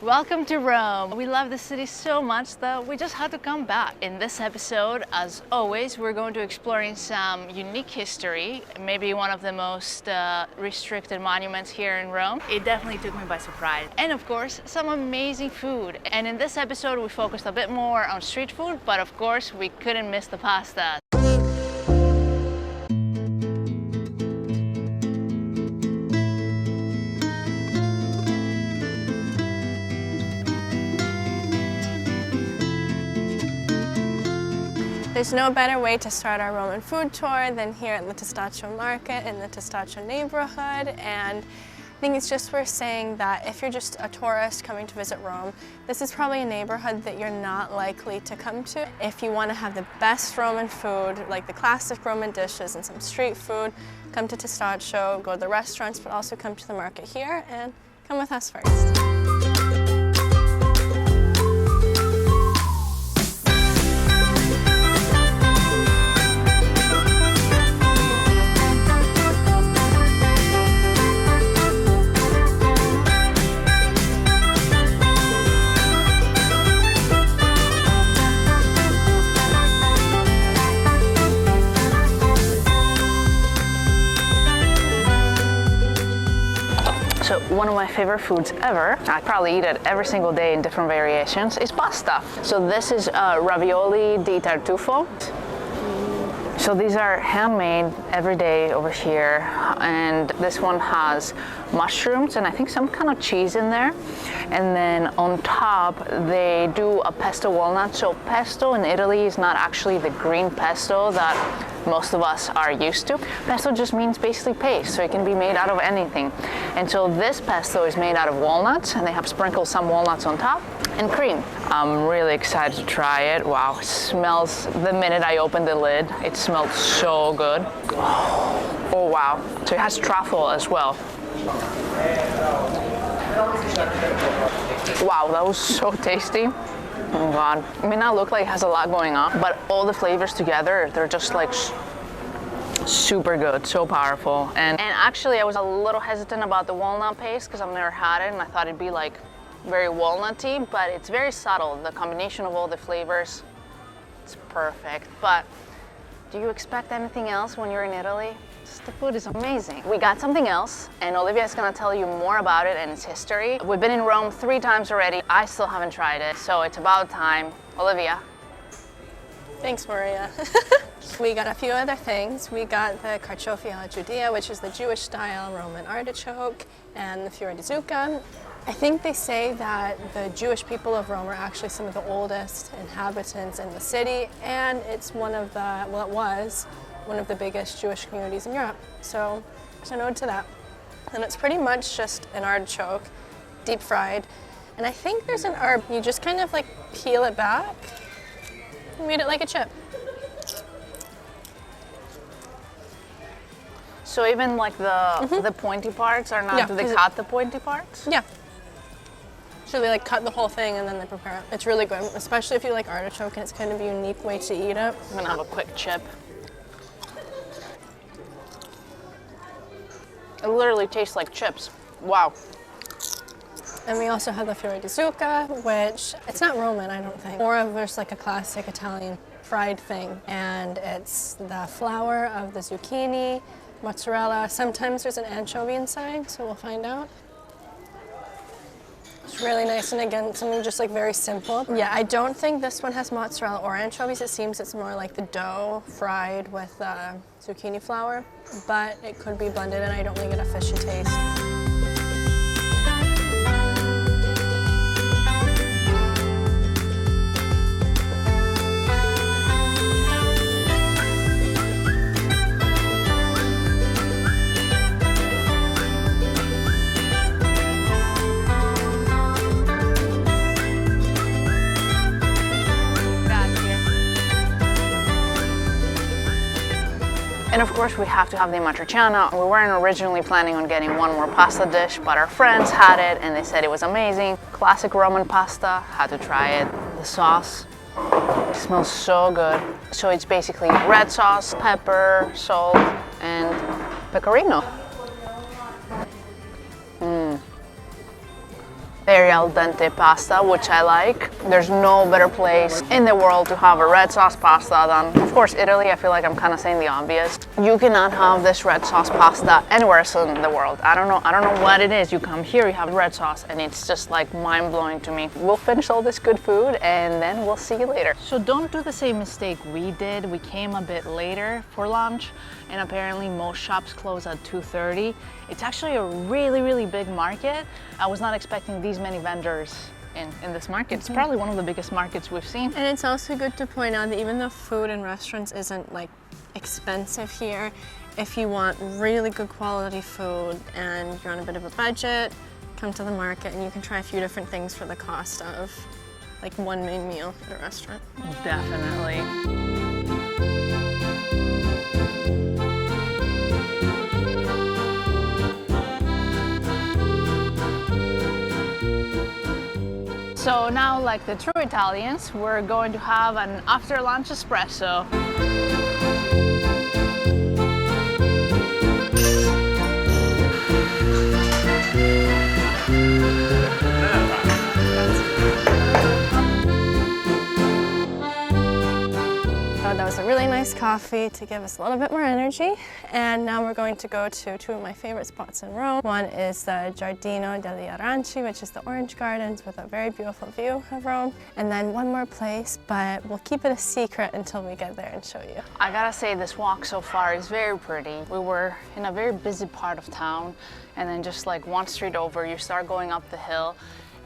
Welcome to Rome. We love the city so much that we just had to come back. In this episode, as always, we're going to exploring some unique history, maybe one of the most restricted monuments here in Rome. It definitely took me by surprise. And of course, some amazing food. And in this episode, we focused a bit more on street food, but of course, we couldn't miss the pasta. There's no better way to start our Roman food tour than here at the Testaccio market in the Testaccio neighborhood, and I think it's just worth saying that if you're just a tourist coming to visit Rome, this is probably a neighborhood that you're not likely to come to. If you want to have the best Roman food, like the classic Roman dishes and some street food, come to Testaccio, go to the restaurants, but also come to the market here and come with us first. So one of my favorite foods ever, I probably eat it every single day in different variations, is pasta. So this is ravioli di tartufo. So these are handmade every day over here, and this one has mushrooms and I think some kind of cheese in there. And then on top they do a pesto walnut. So pesto in Italy is not actually the green pesto that most of us are used to. Pesto just means basically paste, so it can be made out of anything. And so this pesto is made out of walnuts, and they have sprinkled some walnuts on top and cream. I'm really excited to try it. Wow, it smells, the minute I opened the lid, it smelled so good. Oh wow, so it has truffle as well. Wow, that was so tasty. Oh God, it may not look like it has a lot going on, but all the flavors together, they're just like super good, so powerful. And actually I was a little hesitant about the walnut paste because I've never had it and I thought it'd be like very walnutty, but it's very subtle. The combination of all the flavors, it's perfect. But do you expect anything else when you're in Italy? The food is amazing. We got something else, and Olivia is gonna tell you more about it and its history. We've been in Rome 3 times already. I still haven't tried it, so it's about time. Olivia. Thanks, Maria. We got a few other things. We got the carciofi alla Judea, which is the Jewish-style Roman artichoke, and the fiore di zucca. I think they say that the Jewish people of Rome are actually some of the oldest inhabitants in the city, and it's one of the, well, it was one of the biggest Jewish communities in Europe. So there's a nod to that. And it's pretty much just an artichoke, deep fried. And I think there's an herb, you just kind of like peel it back and eat it like a chip. So even like the pointy parts are not, do they cut the pointy parts? Yeah. So they like cut the whole thing and then they prepare it. It's really good, especially if you like artichoke, and it's kind of a unique way to eat it. I'm gonna have a quick chip. It literally tastes like chips. Wow. And we also have the fiore di zucca, which it's not Roman, I don't think. More of just like a classic Italian fried thing. And it's the flour of the zucchini, mozzarella. Sometimes there's an anchovy inside, so we'll find out. It's really nice, and again, something just like very simple. Yeah, I don't think this one has mozzarella or anchovies. It seems it's more like the dough fried with zucchini flour, but it could be blended and I don't think it a fishy taste. And of course we have to have the matriciana. We weren't originally planning on getting one more pasta dish, but our friends had it and they said it was amazing. Classic Roman pasta, had to try it. The sauce, it smells so good. So it's basically red sauce, pepper, salt, and pecorino. Very al dente pasta, which I like. There's no better place in the world to have a red sauce pasta than, of course, Italy. I feel like I'm kind of saying the obvious. You cannot have this red sauce pasta anywhere else in the world. I don't know what it is. You come here, you have red sauce, and it's just like mind-blowing to me. We'll finish all this good food and then we'll see you later. So don't do the same mistake we did. We came a bit later for lunch, and apparently most shops close at 2:30. It's actually a really big market. I was not expecting these many vendors in this market. It's probably one of the biggest markets we've seen. And it's also good to point out that even though food in restaurants isn't like expensive here, if you want really good quality food and you're on a bit of a budget, come to the market and you can try a few different things for the cost of like one main meal at a restaurant. Definitely. So now, like the true Italians, we're going to have an after lunch espresso. That was a really nice coffee to give us a little bit more energy. And now we're going to go to two of my favorite spots in Rome. One is the Giardino degli Aranci, which is the orange gardens with a very beautiful view of Rome. And then one more place, but we'll keep it a secret until we get there and show you. I gotta say, this walk so far is very pretty. We were in a very busy part of town, and then just like one street over, you start going up the hill,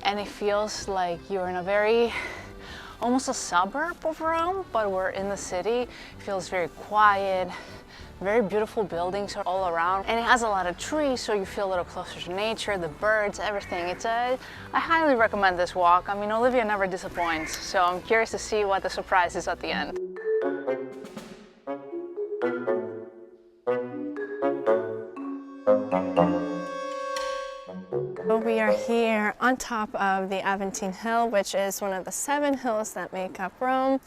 and it feels like you're in a very almost a suburb of Rome, but we're in the city. It feels very quiet, very beautiful buildings are all around, and it has a lot of trees, so you feel a little closer to nature, the birds, everything. I highly recommend this walk. I mean, Olivia never disappoints, so I'm curious to see what the surprise is at the end. We are here on top of the Aventine Hill, which is one of the 7 hills that make up Rome.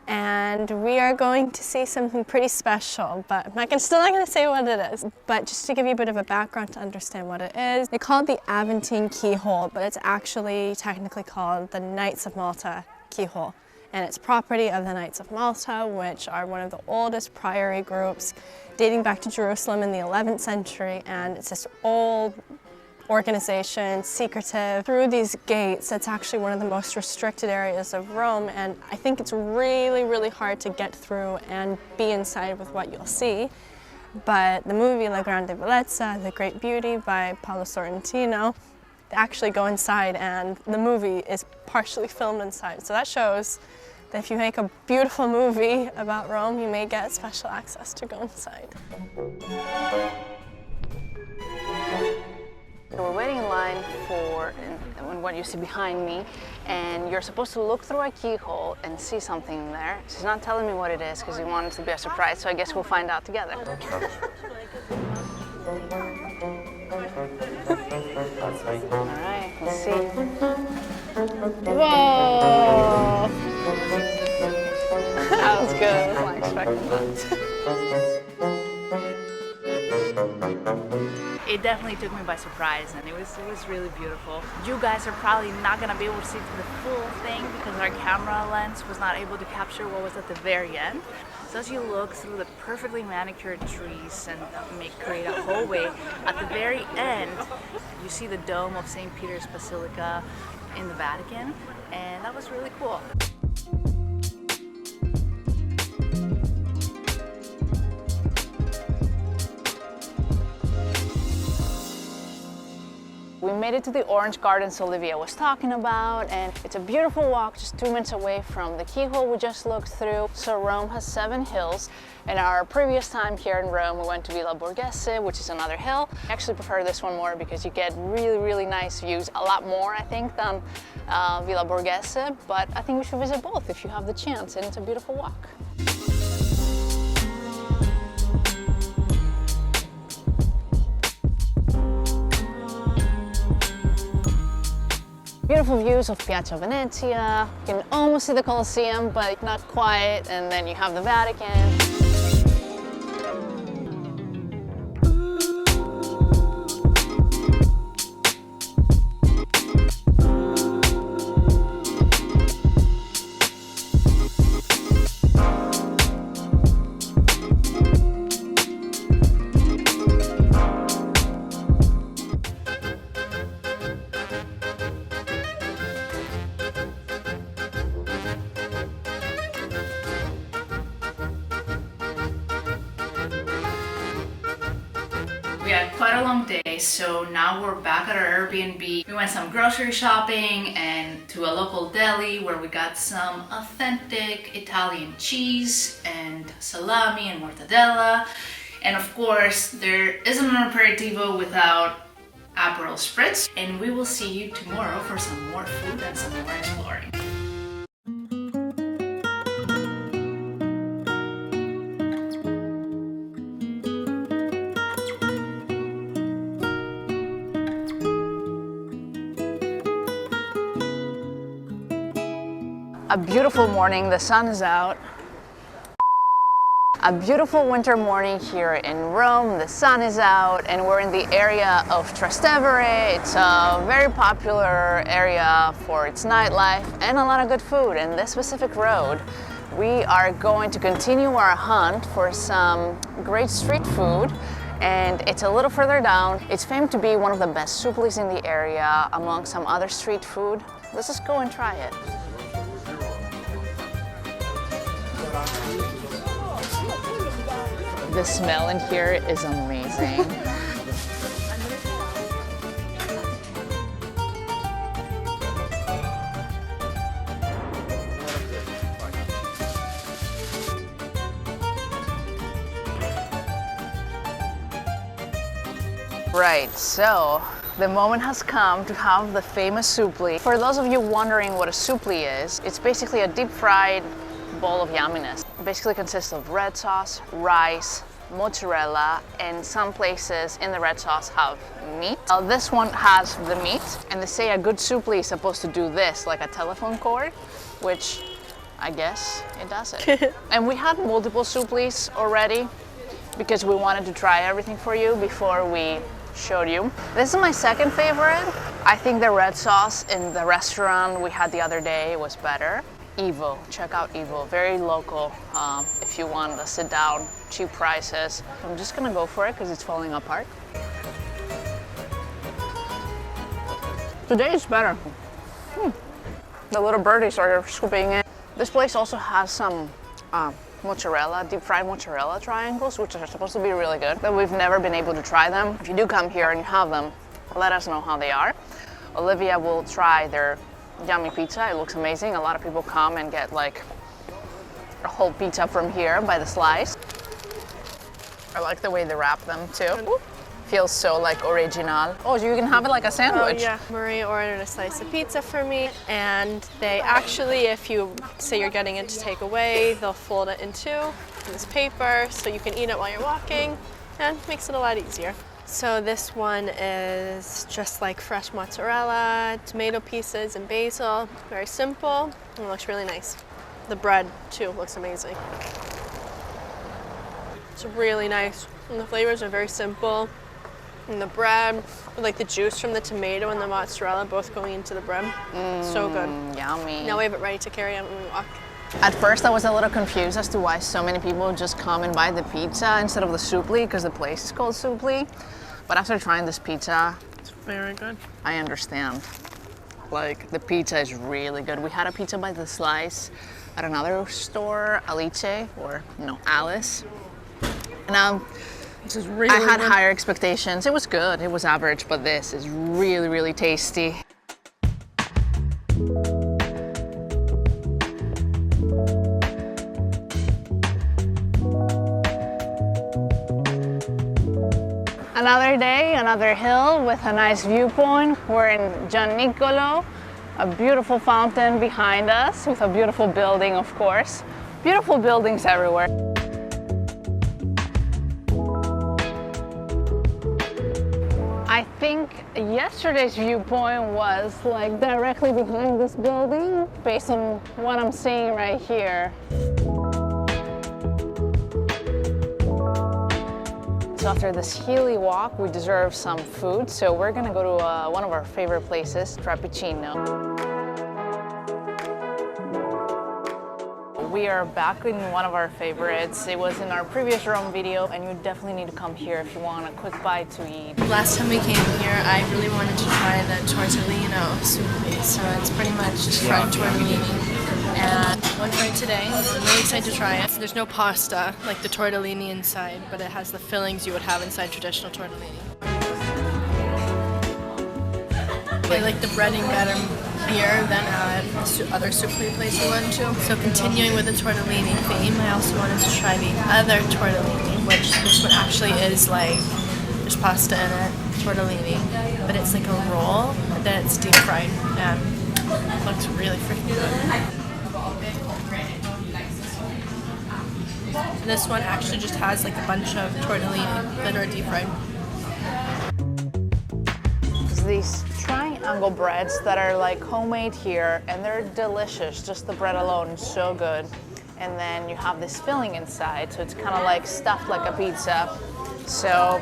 And we are going to see something pretty special, but still not going to say what it is. But just to give you a bit of a background to understand what it is, they call it the Aventine Keyhole, but it's actually technically called the Knights of Malta Keyhole. And it's property of the Knights of Malta, which are one of the oldest priory groups dating back to Jerusalem in the 11th century. And it's this old organization, secretive. Through these gates, it's actually one of the most restricted areas of Rome, and I think it's really hard to get through and be inside with what you'll see. But the movie La Grande Bellezza, The Great Beauty by Paolo Sorrentino, they actually go inside, and the movie is partially filmed inside. So that shows that if you make a beautiful movie about Rome, you may get special access to go inside. So we're waiting in line for what you see behind me, and you're supposed to look through a keyhole and see something there. She's not telling me what it is because we want it to be a surprise, so I guess we'll find out together. All right, let's see. Whoa! That was good. I was not expecting that. It definitely took me by surprise, and it was really beautiful. You guys are probably not gonna be able to see the full thing because our camera lens was not able to capture what was at the very end. So as you look through the perfectly manicured trees and create a hallway, at the very end, you see the dome of St. Peter's Basilica in the Vatican, and that was really cool. We made it to the orange gardens Olivia was talking about, and it's a beautiful walk just 2 minutes away from the keyhole we just looked through. So Rome has 7 hills, and our previous time here in Rome we went to Villa Borghese, which is another hill. I actually prefer this one more because you get really nice views, a lot more I think than Villa Borghese, but I think we should visit both if you have the chance, and it's a beautiful walk. Beautiful views of Piazza Venezia. You can almost see the Colosseum, but not quite. And then you have the Vatican. quite a long day, so now we're back at our Airbnb. We went some grocery shopping and to a local deli where we got some authentic Italian cheese and salami and mortadella. And of course, there isn't an aperitivo without Aperol Spritz. And we will see you tomorrow for some more food and some more exploring. A beautiful morning, the sun is out. A beautiful winter morning here in Rome, the sun is out, and we're in the area of Trastevere. It's a very popular area for its nightlife and a lot of good food. In this specific road, we are going to continue our hunt for some great street food, and it's a little further down. It's famed to be one of the best souplis in the area among some other street food. Let's just go and try it. The smell in here is amazing. Right, so the moment has come to have the famous soupli. For those of you wondering what a soupli is, it's basically a deep fried bowl of yumminess. It basically consists of red sauce, rice, mozzarella, and some places in the red sauce have meat. This one has the meat, and they say a good soupli is supposed to do this, like a telephone cord, which I guess it does it. And we had multiple souplis already because we wanted to try everything for you before we showed you. This is my second favorite. I think the red sauce in the restaurant we had the other day was better. Evo, check out Evo, very local if you want to sit down, cheap prices. I'm just gonna go for it because it's falling apart. Today is better. The little birdies are scooping in. This place also has some mozzarella, deep fried mozzarella triangles, which are supposed to be really good, but we've never been able to try them. If you do come here and you have them, let us know how they are. Olivia will try their yummy pizza. It looks amazing. A lot of people come and get like a whole pizza from here by the slice. I like the way they wrap them too. Feels so like original. Oh, you can have it like a sandwich. Oh yeah, Maria ordered a slice of pizza for me, and they actually, if you say you're getting it to take away, they'll fold it in two in this paper so you can eat it while you're walking, and makes it a lot easier. So this one is just like fresh mozzarella, tomato pieces, and basil. Very simple, and it looks really nice. The bread too looks amazing. It's really nice, and the flavors are very simple. And the bread, with like the juice from the tomato and the mozzarella both going into the bread. So good. Yummy. Now we have it ready to carry out when we walk. At first I was a little confused as to why so many people just come and buy the pizza instead of the soupli, because the place is called soupli. But after trying this pizza, It's very good. I understand. Like, the pizza is really good. We had a pizza by the slice at another store, Alice, or no, Alice. And This is really I had good. higher expectations. It was good, it was average, but this is really, really tasty. Another day, another hill with a nice viewpoint. We're in Gian Nicolo, a beautiful fountain behind us with a beautiful building, of course. Beautiful buildings everywhere. I think yesterday's viewpoint was like directly behind this building, based on what I'm seeing right here. So after this hilly walk, we deserve some food, so we're gonna go to one of our favorite places, Frappuccino. We are back in one of our favorites. It was in our previous Rome video, and you definitely need to come here if you want a quick bite to eat. Last time we came here, I really wanted to try the tortellino soup. So it's pretty much French tortellini. and one for today. I'm really excited to try it. There's no pasta like the tortellini inside, but it has the fillings you would have inside traditional tortellini. I like the breading better here than other soup place we went to. So continuing with the tortellini theme, I also wanted to try the other tortellini, which this one actually is like, there's pasta in it, tortellini, but it's like a roll that it's deep fried and it looks really freaking good. And this one actually just has like a bunch of tortellini that are deep fried. These triangle breads that are like homemade here, and they're delicious. Just the bread alone is so good. And then you have this filling inside, so it's kind of like stuffed like a pizza. So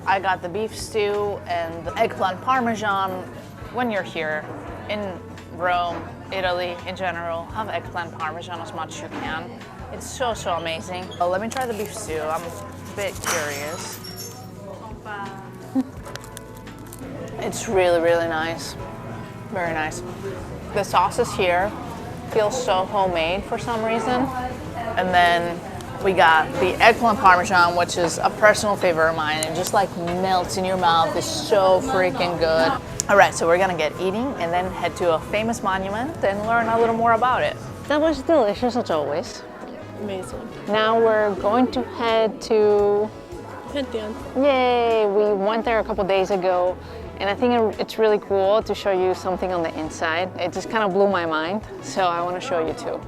I got the beef stew and the eggplant parmesan. When you're here in Rome, Italy in general, have eggplant parmesan as much as you can. It's so amazing. Well, let me try the beef stew. I'm a bit curious. It's really nice. Very nice. The sauces here feel so homemade for some reason. And then we got the eggplant parmesan, which is a personal favorite of mine. It just like melts in your mouth. It's so freaking good. All right, so we're gonna get eating and then head to a famous monument and learn a little more about it. That was delicious as always. Amazing. Now we're going to head to Pantheon. Yay! We went there a couple days ago, and I think it's really cool to show you something on the inside. It just kind of blew my mind, so I want to show you too.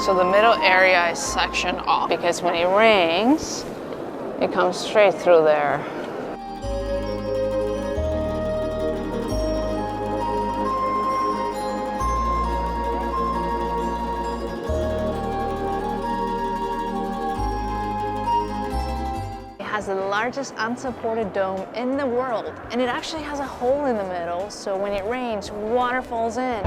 So the middle area is sectioned off because when it rains, it comes straight through there. It has the largest unsupported dome in the world, and it actually has a hole in the middle, so when it rains, water falls in.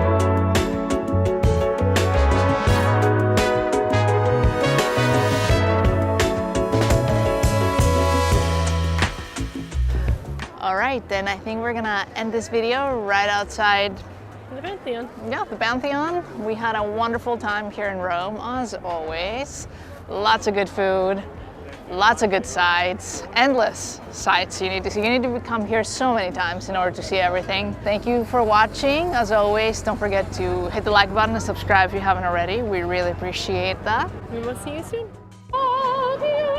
All right, then I think we're gonna end this video right outside The Pantheon. Yeah, the Pantheon. We had a wonderful time here in Rome, as always. Lots of good food, lots of good sights, endless sights you need to see. You need to come here so many times in order to see everything. Thank you for watching. As always, don't forget to hit the like button and subscribe if you haven't already. We really appreciate that. We will see you soon. Adios.